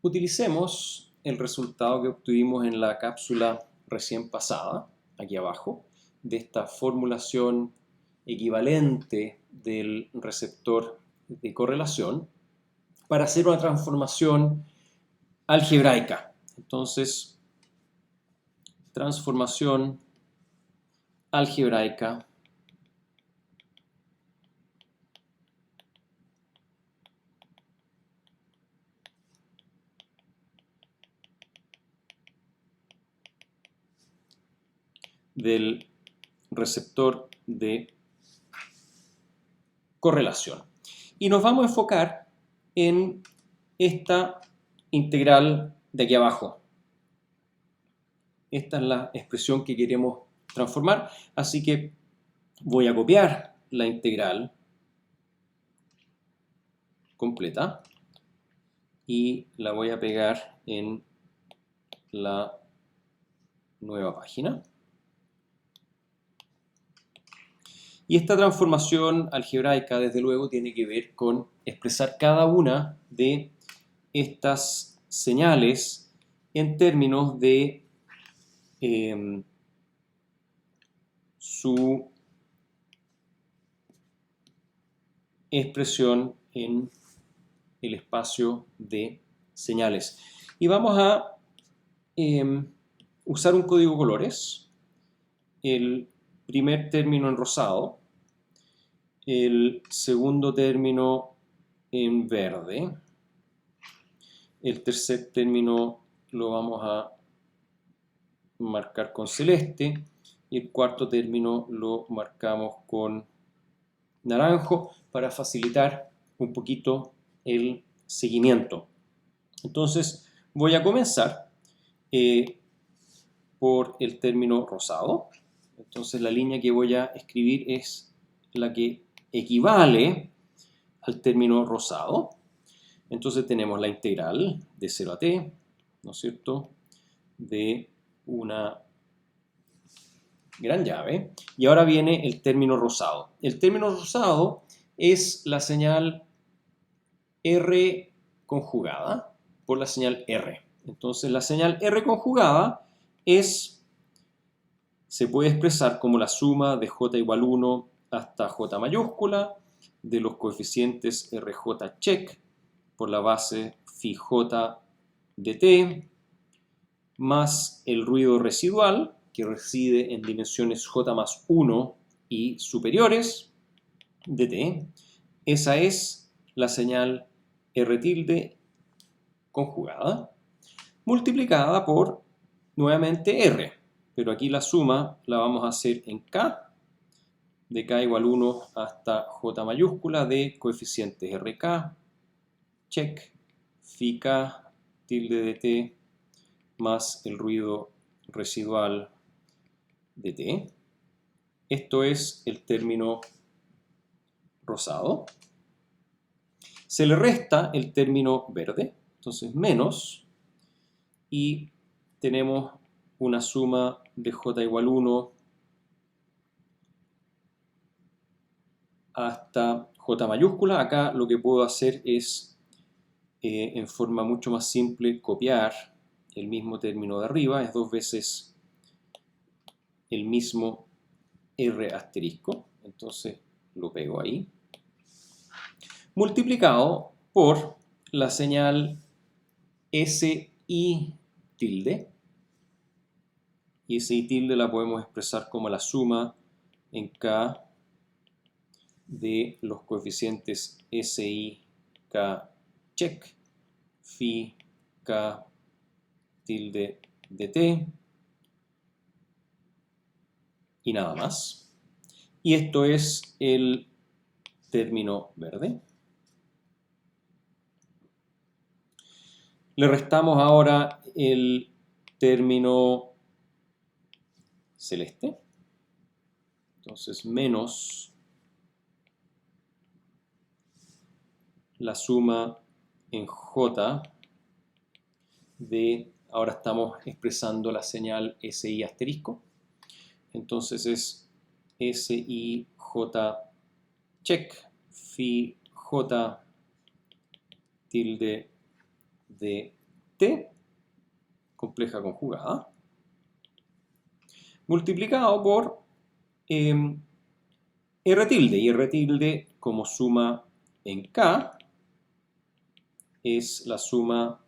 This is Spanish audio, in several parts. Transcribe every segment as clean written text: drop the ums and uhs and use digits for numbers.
Utilicemos el resultado que obtuvimos en la cápsula recién pasada, aquí abajo, de esta formulación equivalente del receptor de correlación para hacer una transformación algebraica. Entonces, transformación algebraica del receptor de correlación. Y nos vamos a enfocar en esta integral de aquí abajo. Esta es la expresión que queremos transformar, así que voy a copiar la integral completa y la voy a pegar en la nueva página. Y esta transformación algebraica, desde luego, tiene que ver con expresar cada una de estas señales en términos de su expresión en el espacio de señales. Y vamos a usar un código colores. El primer término en rosado, el segundo término en verde, el tercer término lo vamos a marcar con celeste y el cuarto término lo marcamos con naranjo para facilitar un poquito el seguimiento. Entonces voy a comenzar por el término rosado. Entonces la línea que voy a escribir es la que equivale al término rosado. Entonces tenemos la integral de 0 a t, ¿no es cierto?, de una gran llave. Y ahora viene el término rosado. El término rosado es la señal R conjugada por la señal R. Entonces la señal R conjugada se puede expresar como la suma de j igual 1 hasta j mayúscula de los coeficientes rj check por la base phi j de t más el ruido residual que reside en dimensiones j más 1 y superiores de t. Esa es la señal R tilde conjugada multiplicada por nuevamente R, pero aquí la suma la vamos a hacer en K, de K igual 1 hasta J mayúscula de coeficientes RK, check, phi K tilde de T más el ruido residual de T. Esto es el término rosado. Se le resta el término verde, entonces menos, y tenemos una suma de j igual 1 hasta j mayúscula. Acá lo que puedo hacer es, en forma mucho más simple, copiar el mismo término de arriba, es 2 veces el mismo R asterisco, entonces lo pego ahí, multiplicado por la señal SI tilde, y SI tilde la podemos expresar como la suma en K de los coeficientes SI K check, phi K tilde de T, y nada más. Y esto es el término verde. Le restamos ahora el término celeste. Entonces, menos la suma en J de, ahora estamos expresando la señal SI asterisco. Entonces es SI J check, phi J tilde de T, compleja conjugada, multiplicado por R tilde, y R tilde como suma en K es la suma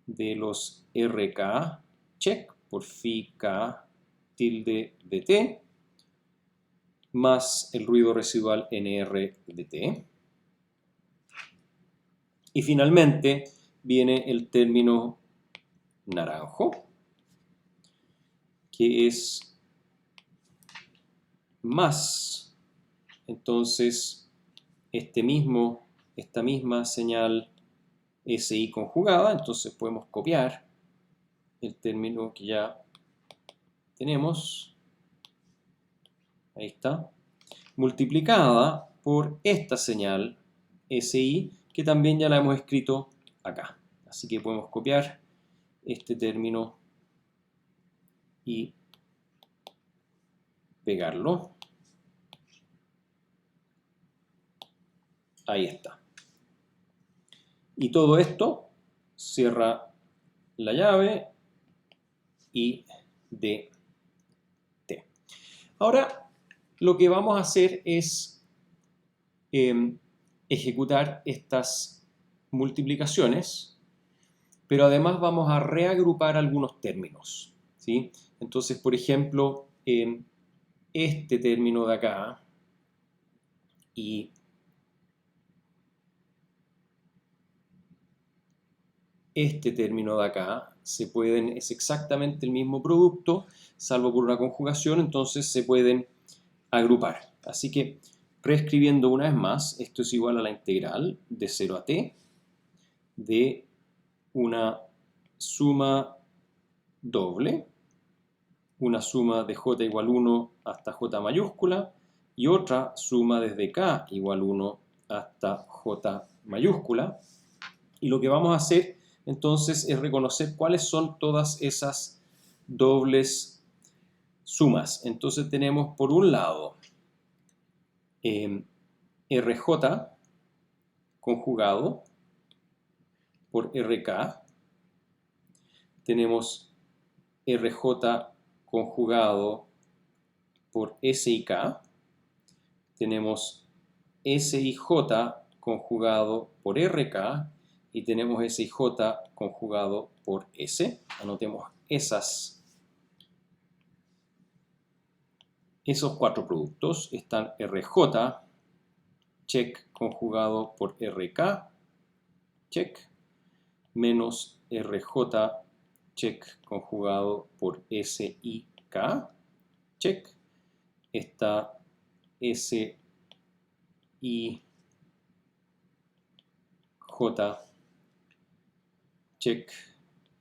de los RK check por phi K tilde de T más el ruido residual NR de T. Y finalmente viene el término naranjo, que es más, entonces, esta misma señal SI conjugada, entonces podemos copiar el término que ya tenemos, ahí está, multiplicada por esta señal SI, que también ya la hemos escrito acá. Así que podemos copiar este término y pegarlo. Ahí está. Y todo esto cierra la llave y de T. Ahora lo que vamos a hacer es ejecutar estas multiplicaciones, pero además vamos a reagrupar algunos términos, ¿sí? Entonces, por ejemplo, este término de acá y este término de acá es exactamente el mismo producto, salvo por una conjugación, entonces se pueden agrupar. Así que, reescribiendo una vez más, esto es igual a la integral de 0 a t de una suma doble, una suma de j igual 1 hasta j mayúscula y otra suma desde k igual 1 hasta j mayúscula. Y lo que vamos a hacer entonces es reconocer cuáles son todas esas dobles sumas. Entonces tenemos por un lado RJ conjugado por RK, tenemos RJ conjugado por SIK, tenemos SIJ conjugado por RK y tenemos SIJ conjugado por S. Anotemos esos cuatro productos. Están RJ, check conjugado por RK, check, menos RJ, check conjugado por SIK, check. Está SIJ, check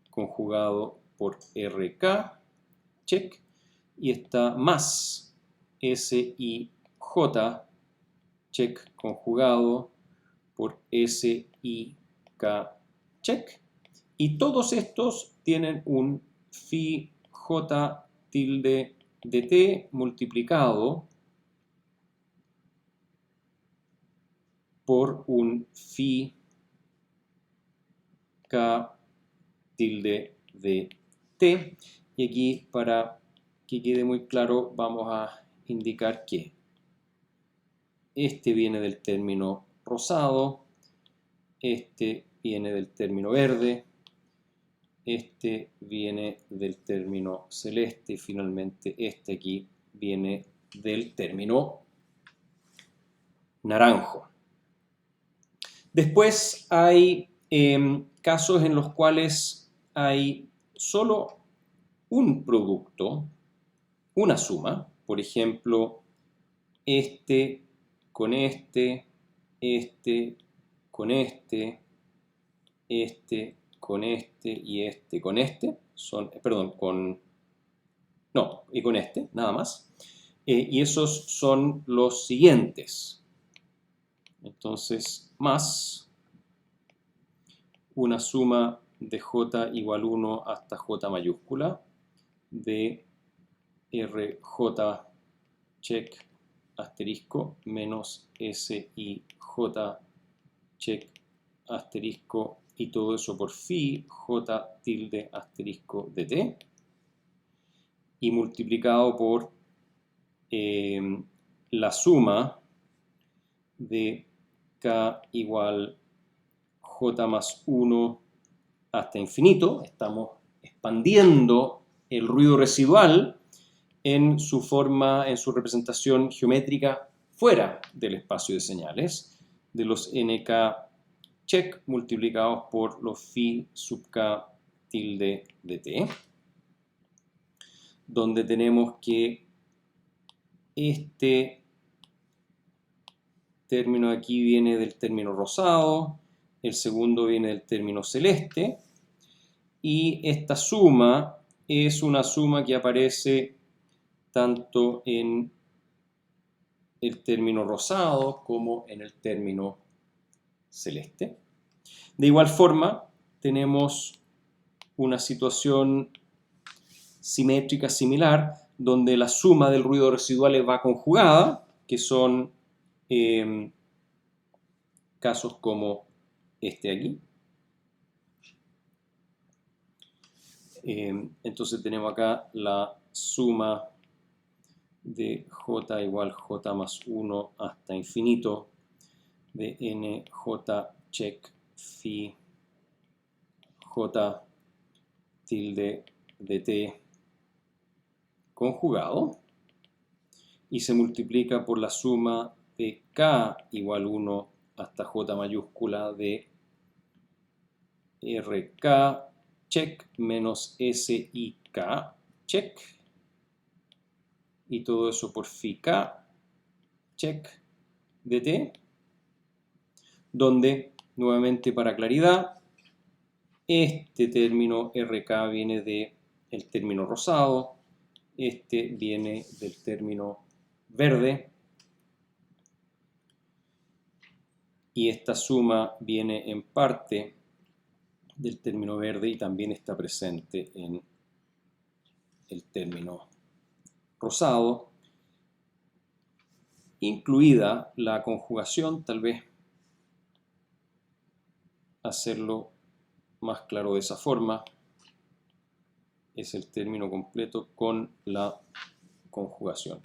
conjugado por RK, check. Y está más SIJ, check conjugado por SIK, check. Y todos estos tienen un phi j tilde de t multiplicado por un phi k tilde de t. Y aquí, para que quede muy claro, vamos a indicar que este viene del término rosado, este viene del término verde, este viene del término celeste y finalmente este aquí viene del término naranjo. Después hay casos en los cuales hay solo un producto, una suma, por ejemplo, este con este, este con este, este con este y este con este, y con este, nada más. Y esos son los siguientes. Entonces, más una suma de j igual 1 hasta j mayúscula de rj check asterisco menos sij check asterisco y todo eso por phi j tilde asterisco de t y multiplicado por la suma de k igual j más 1 hasta infinito. Estamos expandiendo el ruido residual en su forma, en su representación geométrica fuera del espacio de señales, de los nk check multiplicados por los phi sub k tilde de t, donde tenemos que este término aquí viene del término rosado, el segundo viene del término celeste, y esta suma es una suma que aparece tanto en el término rosado como en el término celeste. De igual forma, tenemos una situación simétrica similar, donde la suma del ruido residual va conjugada, que son casos como este aquí. Entonces tenemos acá la suma de j igual j más 1 hasta infinito de nj check phi j tilde de t conjugado y se multiplica por la suma de k igual 1 hasta j mayúscula de rk check menos sik check y todo eso por phi k check de t, donde nuevamente para claridad este término rk viene del término rosado, este viene del término verde y esta suma viene en parte del término verde y también está presente en el término rosado, incluida la conjugación. Tal vez hacerlo más claro de esa forma, es el término completo con la conjugación.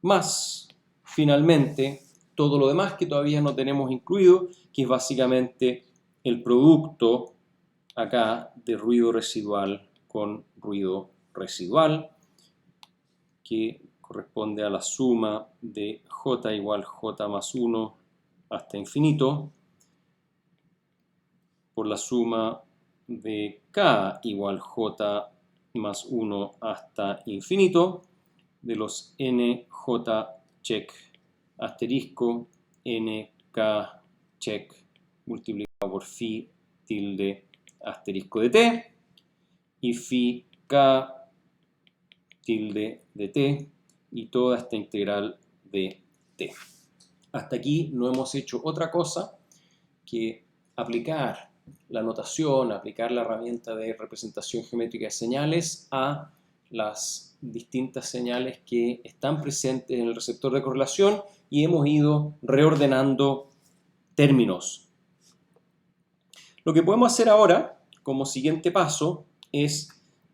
Más, finalmente, todo lo demás que todavía no tenemos incluido, que es básicamente el producto acá de ruido residual con ruido residual, que corresponde a la suma de j igual j más 1 hasta infinito, por la suma de k igual j más 1 hasta infinito, de los nj check asterisco nk check multiplicado por phi tilde asterisco de t y phi k tilde de t y toda esta integral de t. Hasta aquí no hemos hecho otra cosa que aplicar la notación, aplicar la herramienta de representación geométrica de señales a las distintas señales que están presentes en el receptor de correlación y hemos ido reordenando términos. Lo que podemos hacer ahora, como siguiente paso, es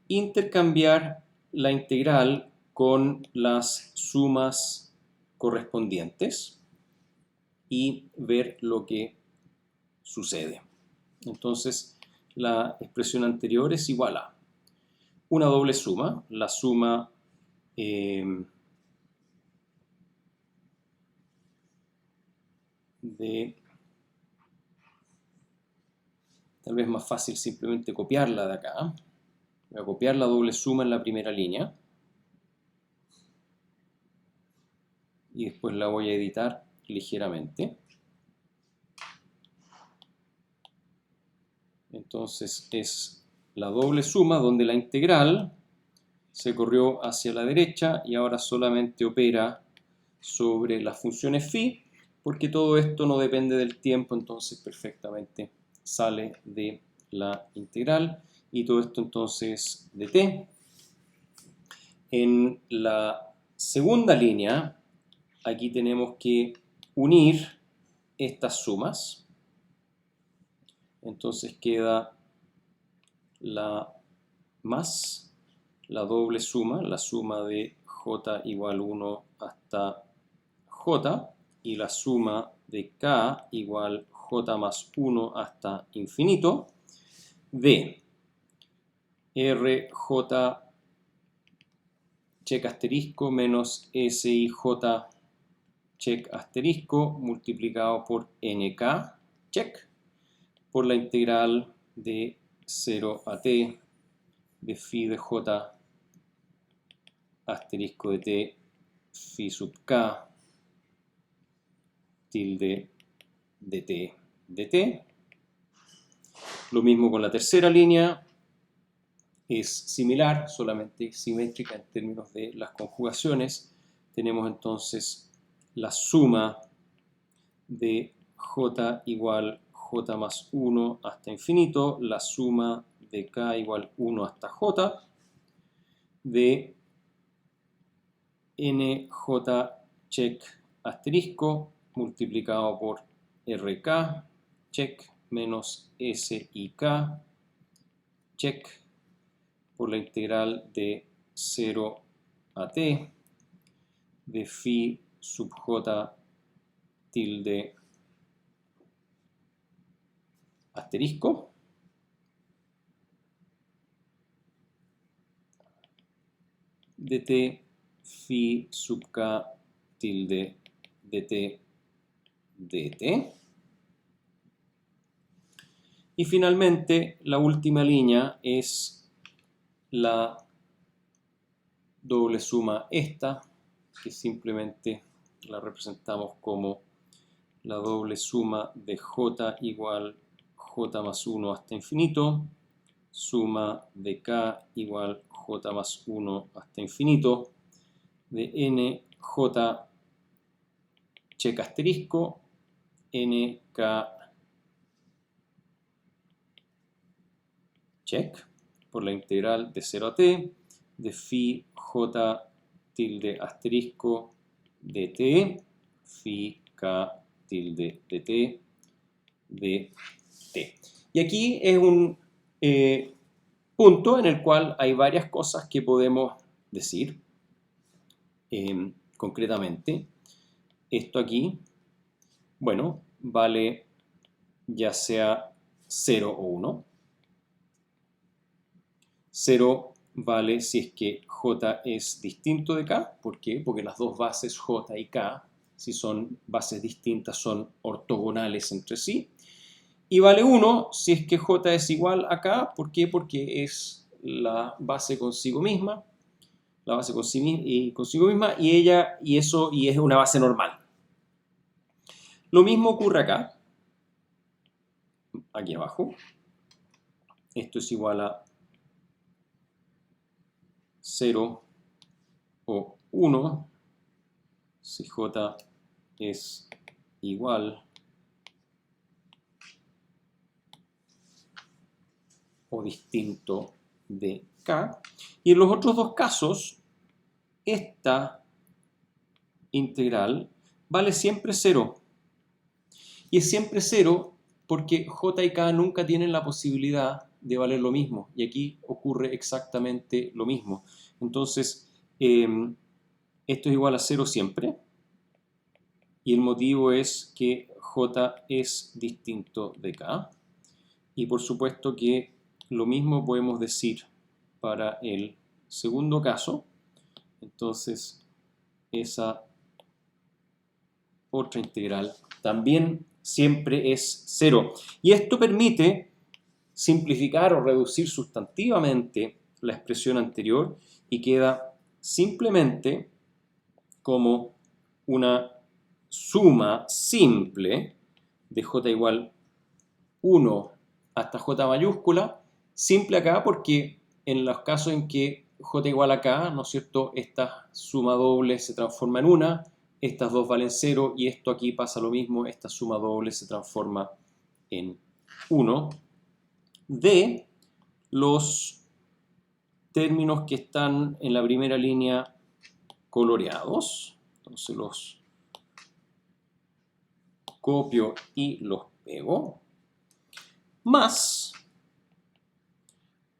intercambiar la integral con las sumas correspondientes y ver lo que sucede. Entonces, la expresión anterior es igual a una doble suma, la suma de, tal vez más fácil simplemente copiarla de acá. Voy a copiar la doble suma en la primera línea y después la voy a editar ligeramente. Entonces es la doble suma donde la integral se corrió hacia la derecha y ahora solamente opera sobre las funciones phi, porque todo esto no depende del tiempo, entonces perfectamente sale de la integral y todo esto entonces de t. En la segunda línea, aquí tenemos que unir estas sumas. Entonces queda la más la doble suma, la suma de j igual 1 hasta j, y la suma de k igual j más 1 hasta infinito, de rj check asterisco menos sij check asterisco multiplicado por nk check por la integral de 0 a t de phi de j asterisco de t phi sub k tilde de t de t. Lo mismo con la tercera línea, es similar, solamente simétrica en términos de las conjugaciones. Tenemos entonces la suma de j igual j más 1 hasta infinito, la suma de k igual 1 hasta j, de nj check asterisco multiplicado por rk check menos sik check por la integral de 0 a t de phi sub j tilde asterisco de t phi sub k tilde de t de t. Y finalmente la última línea es la doble suma esta, que simplemente la representamos como la doble suma de j igual j más 1 hasta infinito, suma de k igual j más 1 hasta infinito, de nj check asterisco, nk check, por la integral de 0 a t, de phi j tilde asterisco de t, phi k tilde de t, de t. Y aquí es un punto en el cual hay varias cosas que podemos decir concretamente. Esto aquí, bueno, vale ya sea 0 o 1. 0 vale si es que j es distinto de k. ¿Por qué? Porque las dos bases j y k, si son bases distintas, son ortogonales entre sí. Y vale 1 si es que j es igual a k. ¿Por qué? Porque es la base consigo misma. La base consigo misma y es una base normal. Lo mismo ocurre acá. Aquí abajo. Esto es igual a 0 o 1 si j es igual o distinto de k. Y en los otros dos casos, esta integral vale siempre 0. Y es siempre 0 porque j y k nunca tienen la posibilidad de valer lo mismo. Y aquí ocurre exactamente lo mismo. Entonces, esto es igual a 0 siempre. Y el motivo es que j es distinto de k. Y por supuesto que lo mismo podemos decir para el segundo caso. Entonces, esa otra integral también siempre es 0. Y esto permite simplificar o reducir sustantivamente la expresión anterior y queda simplemente como una suma simple de j igual 1 hasta j mayúscula, simple acá porque en los casos en que j igual a k, ¿no es cierto?, esta suma doble se transforma en una, estas dos valen 0 y esto aquí pasa lo mismo, esta suma doble se transforma en 1, de los términos que están en la primera línea coloreados. Entonces los copio y los pego, más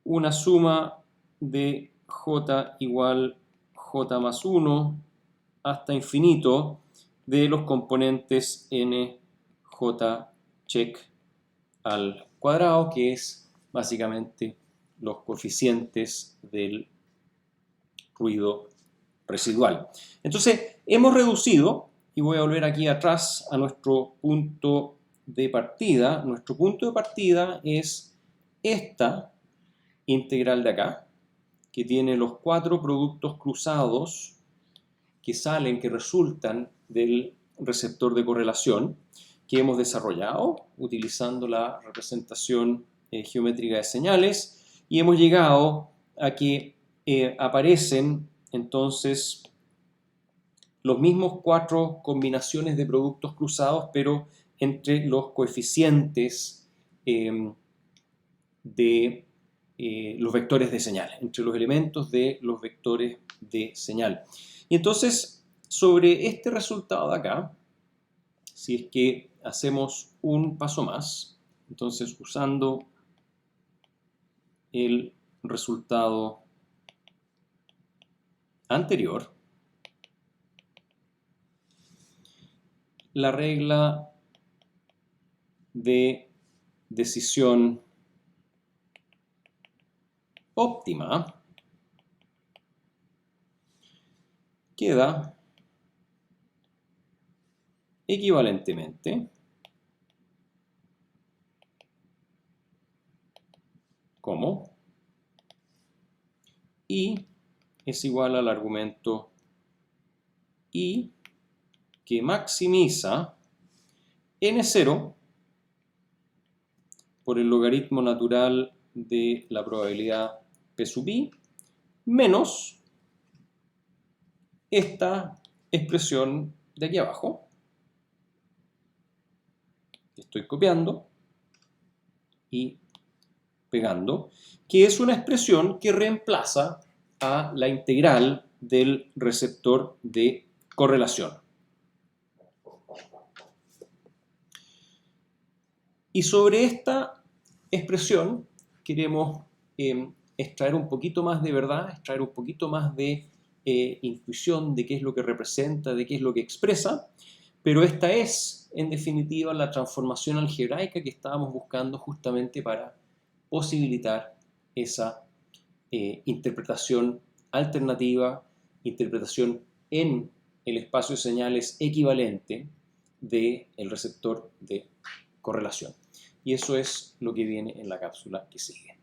una suma de j igual j más 1 hasta infinito de los componentes n j check al cuadrado, que es básicamente los coeficientes del ruido residual. Entonces, hemos reducido, y voy a volver aquí atrás a nuestro punto de partida. Nuestro punto de partida es esta integral de acá, que tiene los 4 productos cruzados que salen, que resultan del receptor de correlación, que hemos desarrollado utilizando la representación geométrica de señales, y hemos llegado a que aparecen entonces los mismos 4 combinaciones de productos cruzados, pero entre los coeficientes de los vectores de señal, entre los elementos de los vectores de señal. Y entonces, sobre este resultado de acá, si es que hacemos un paso más, entonces usando el resultado anterior, la regla de decisión óptima queda equivalentemente como I es igual al argumento I que maximiza n0 por el logaritmo natural de la probabilidad P sub I menos esta expresión de aquí abajo, que estoy copiando y pegando, que es una expresión que reemplaza a la integral del receptor de correlación. Y sobre esta expresión queremos extraer un poquito más de verdad, extraer un poquito más de intuición de qué es lo que representa, de qué es lo que expresa, pero esta es, en definitiva, la transformación algebraica que estábamos buscando justamente para posibilitar esa interpretación alternativa, interpretación en el espacio de señales equivalente del receptor de correlación. Y eso es lo que viene en la cápsula que sigue.